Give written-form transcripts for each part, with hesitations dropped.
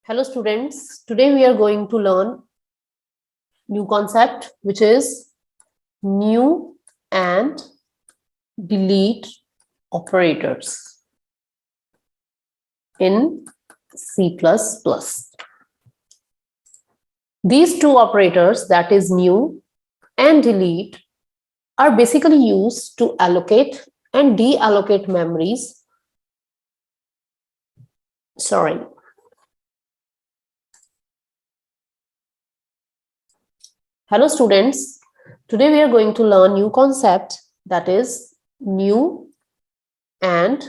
Hello students, today we are going to learn new concept which is new and delete operators in C++. These two operators, that is new and delete, are basically used to allocate and deallocate memories. Hello students, today we are going to learn new concept, that is new and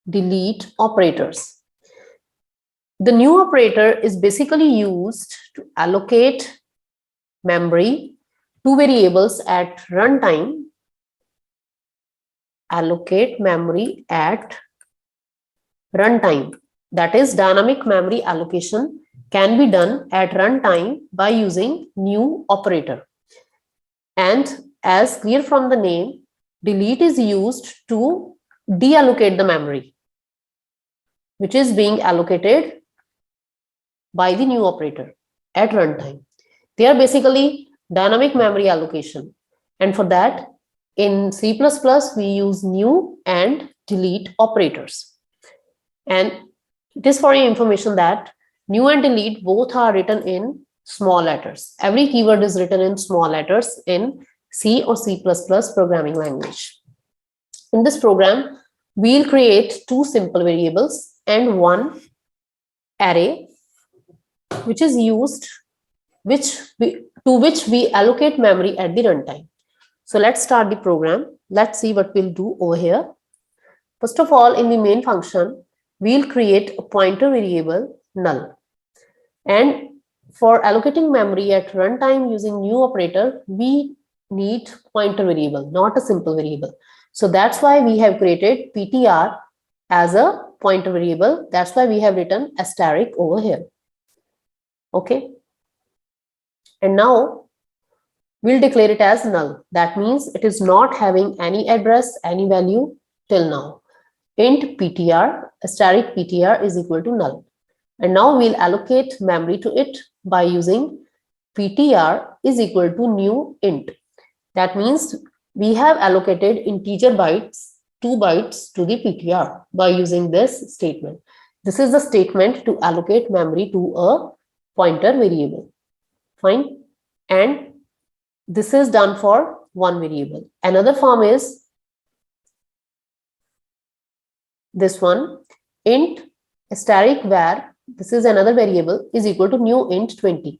delete operators. The new operator is basically used to allocate memory to variables at runtime. Allocate memory at runtime, that is dynamic memory allocation can be done at runtime by using new operator. And as clear from the name, delete is used to deallocate the memory which is being allocated by the new operator at runtime. They are basically dynamic memory allocation, and for that in C++ we use new and delete operators. And it is for your information that new and delete both are written in small letters. Every keyword is written in small letters in C or C++ programming language. In this program, we'll create two simple variables and one array which is used to which we allocate memory at the runtime. So let's start the program. Let's see what we'll do over here. First of all, in the main function, we'll create a pointer variable null. And for allocating memory at runtime using new operator, we need pointer variable, not a simple variable. So that's why we have created ptr as a pointer variable. That's why we have written asterisk over here. Okay. And now we'll declare it as null. That means it is not having any address, any value till now. Int ptr, asterisk ptr is equal to null. And now we'll allocate memory to it by using ptr is equal to new int. That means we have allocated integer bytes, 2 bytes to the ptr by using this statement. This is the statement to allocate memory to a pointer variable. Fine. And this is done for one variable. Another form is this one, int asterisk var, this is another variable, is equal to new int 20.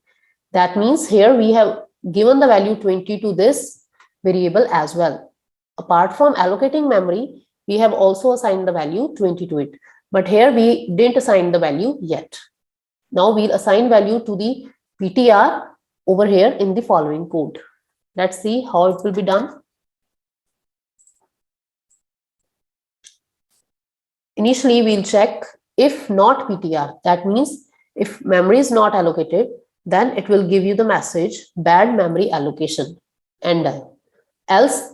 That means here we have given the value 20 to this variable as well. Apart from allocating memory, we have also assigned the value 20 to it. But here we didn't assign the value yet. Now we'll assign value to the ptr over here in the following code. Let's see how it will be done. Initially, we'll check if not ptr. That means if memory is not allocated, then it will give you the message bad memory allocation and else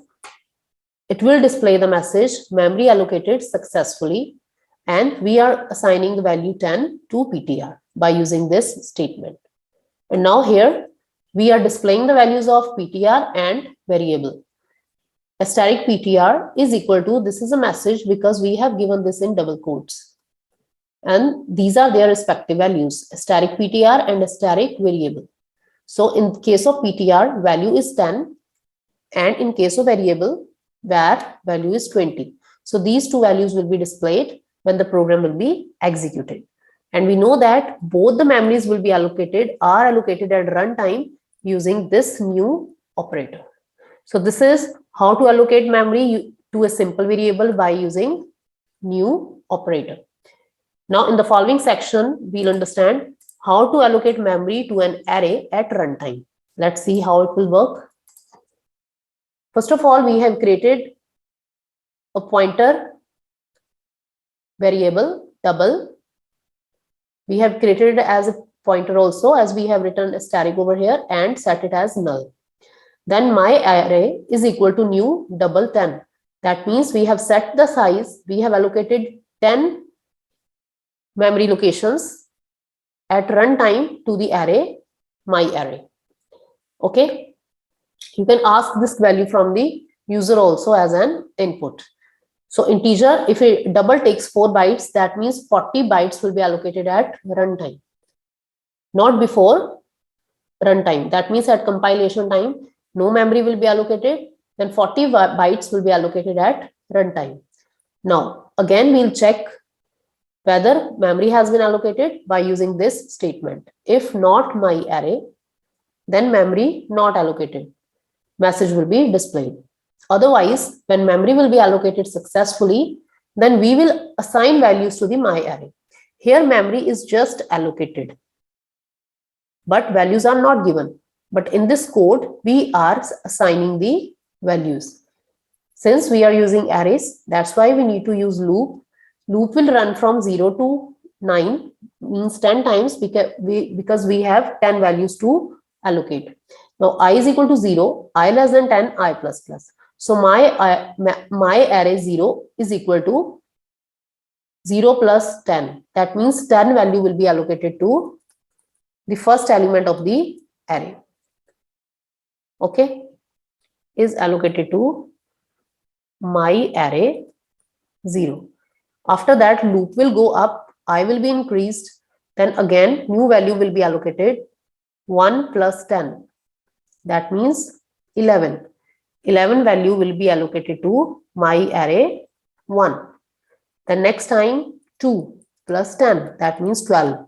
it will display the message memory allocated successfully, and we are assigning the value 10 to ptr by using this statement. And now here we are displaying the values of ptr and variable. Asterisk ptr is equal to, this is a message because we have given this in double quotes. And these are their respective values, asterisk ptr and asterisk variable. So in case of ptr, value is 10, and in case of variable, var value is 20. So these two values will be displayed when the program will be executed. And we know that both the memories will be allocated, are allocated at runtime using this new operator. So this is how to allocate memory to a simple variable by using new operator. Now in the following section, we'll understand how to allocate memory to an array at runtime. Let's see how it will work. First of all, we have created a pointer variable double. We have created it as a pointer also, as we have written asterisk over here, and set it as null. Then my array is equal to new double 10. That means we have set the size, we have allocated 10 memory locations at runtime to the array myArray. Okay, you can ask this value from the user also as an input. So integer, if a double takes 4 bytes, that means 40 bytes will be allocated at runtime, not before runtime. That means at compilation time, no memory will be allocated, then 40 bytes will be allocated at runtime. Now, again, we'll check whether memory has been allocated by using this statement. If not myArray, then memory not allocated. Message will be displayed. Otherwise, when memory will be allocated successfully, then we will assign values to the myArray. Here, memory is just allocated, but values are not given. But in this code, we are assigning the values. Since we are using arrays, that's why we need to use loop. Loop will run from 0 to 9, means 10 times, because we have 10 values to allocate. Now I is equal to 0, I less than 10, I plus plus. So my array 0 is equal to 0 plus 10. That means 10 value will be allocated to the first element of the array. Okay, is allocated to myArray 0. After that, loop will go up, I will be increased, then again new value will be allocated, 1 plus 10. That means 11. 11 value will be allocated to myArray 1. The next time 2 plus 10, that means 12.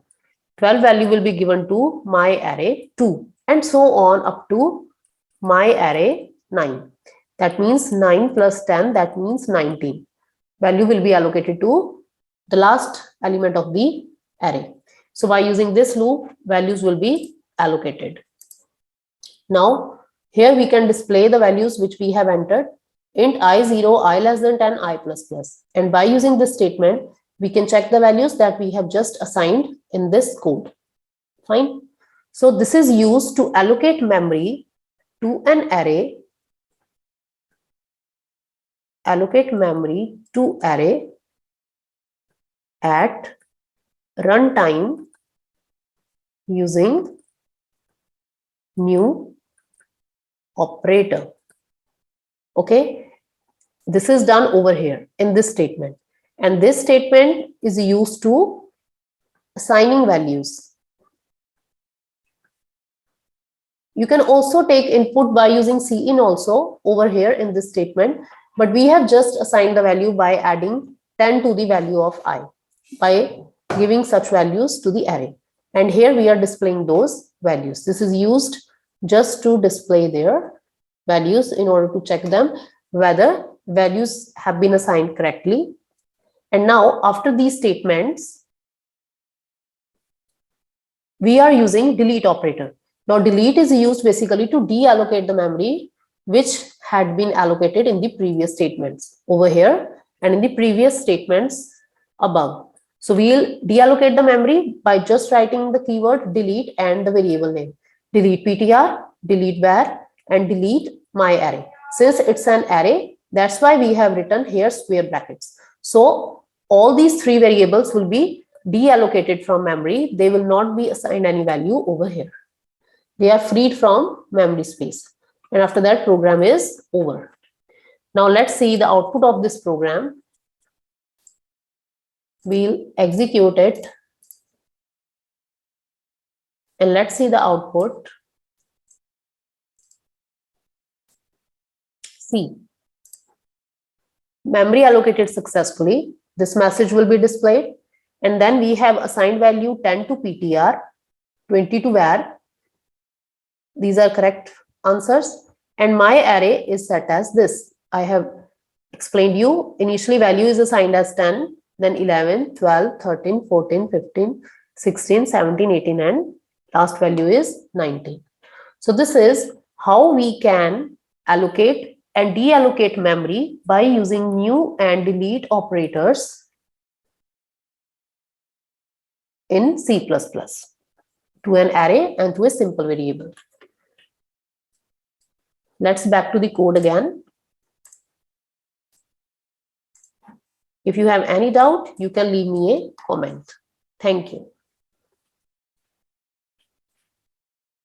12 value will be given to myArray 2, and so on up to myArray 9. That means 9 plus 10, that means 19. Value will be allocated to the last element of the array. So by using this loop, values will be allocated. Now, here we can display the values which we have entered. Int I0, I less than 10, I plus plus. And by using this statement, we can check the values that we have just assigned in this code. Fine. So this is used to allocate memory to an array. Allocate memory to array at runtime using new operator. Okay, this is done over here in this statement, and this statement is used to assigning values. You can also take input by using cin also over here in this statement, but we have just assigned the value by adding 10 to the value of I, by giving such values to the array. And here we are displaying those values. This is used just to display their values in order to check them whether values have been assigned correctly. And now after these statements, we are using delete operator. Now delete is used basically to deallocate the memory which had been allocated in the previous statements over here and in the previous statements above. So we'll deallocate the memory by just writing the keyword delete and the variable name. Delete ptr, delete var, and delete myArray. Since it's an array, that's why we have written here square brackets. So all these three variables will be deallocated from memory. They will not be assigned any value over here. They are freed from memory space. And after that, program is over. Now let's see the output of this program. We'll execute it. And let's see the output. See, memory allocated successfully. This message will be displayed. And then we have assigned value 10 to ptr, 20 to var. These are correct answers. And myArray is set as this. I have explained you. Initially value is assigned as 10, then 11, 12, 13, 14, 15, 16, 17, 18, and last value is 19. So this is how we can allocate and deallocate memory by using new and delete operators in C++ to an array and to a simple variable. Let's back to the code again. If you have any doubt, you can leave me a comment. Thank you.